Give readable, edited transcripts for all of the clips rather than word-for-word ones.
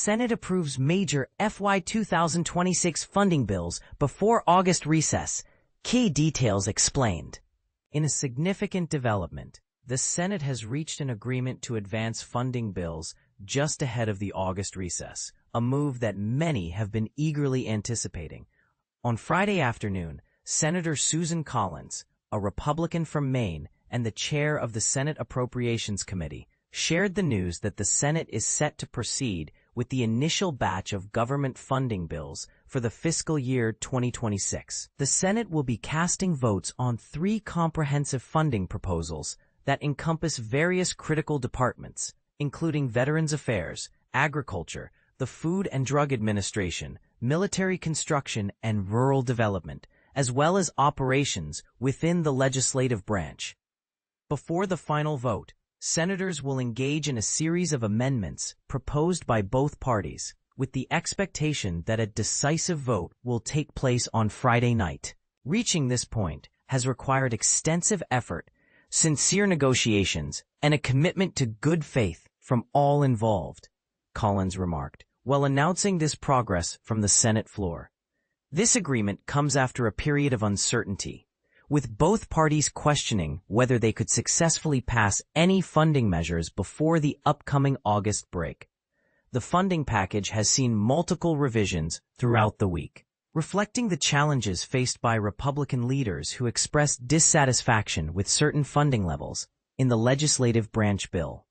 Senate approves major FY2026 funding bills before August recess. Key details explained. In a significant development, the Senate has reached an agreement to advance funding bills just ahead of the August recess, a move that many have been eagerly anticipating. On Friday afternoon, Senator Susan Collins, a Republican from Maine and the chair of the Senate Appropriations Committee, shared the news that the Senate is set to proceed with the initial batch of government funding bills for the fiscal year 2026. The Senate will be casting votes on 3 comprehensive funding proposals that encompass various critical departments, including Veterans Affairs, Agriculture, the Food and Drug Administration, Military Construction, and Rural Development, as well as operations within the legislative branch. Before the final vote, Senators will engage in a series of amendments proposed by both parties, with the expectation that a decisive vote will take place on Friday night. Reaching this point has required extensive effort, sincere negotiations, and a commitment to good faith from all involved, Collins remarked, while announcing this progress from the Senate floor. This agreement comes after a period of uncertainty, with both parties questioning whether they could successfully pass any funding measures before the upcoming August break. The funding package has seen multiple revisions throughout the week, reflecting the challenges faced by Republican leaders who expressed dissatisfaction with certain funding levels in the legislative branch bill.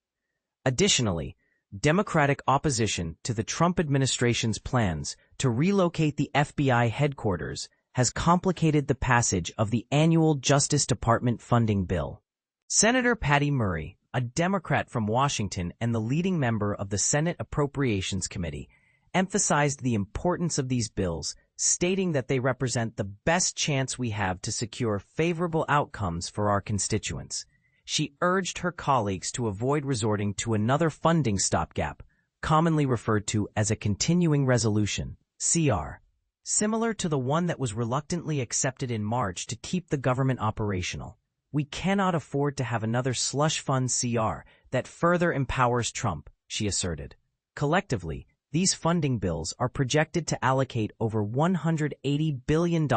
Additionally, Democratic opposition to the Trump administration's plans to relocate the FBI headquarters has complicated the passage of the annual Justice Department funding bill. Senator Patty Murray, a Democrat from Washington and the leading member of the Senate Appropriations Committee, emphasized the importance of these bills, stating that they represent the best chance we have to secure favorable outcomes for our constituents. She urged her colleagues to avoid resorting to another funding stopgap, commonly referred to as a continuing resolution, CR. Similar to the one that was reluctantly accepted in March to keep the government operational. We cannot afford to have another slush fund CR that further empowers Trump, she asserted. Collectively, these funding bills are projected to allocate over $180 billion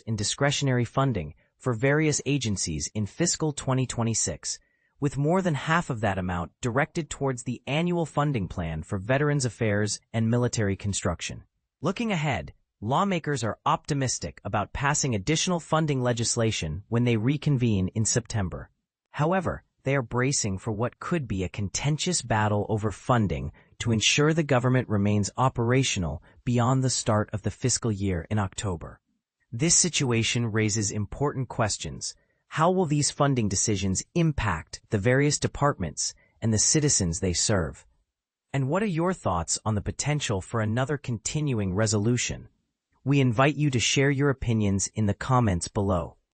in discretionary funding for various agencies in fiscal 2026, with more than half of that amount directed towards the annual funding plan for Veterans Affairs and Military Construction. Looking ahead, lawmakers are optimistic about passing additional funding legislation when they reconvene in September. However, they are bracing for what could be a contentious battle over funding to ensure the government remains operational beyond the start of the fiscal year in October. This situation raises important questions. How will these funding decisions impact the various departments and the citizens they serve? And what are your thoughts on the potential for another continuing resolution? We invite you to share your opinions in the comments below.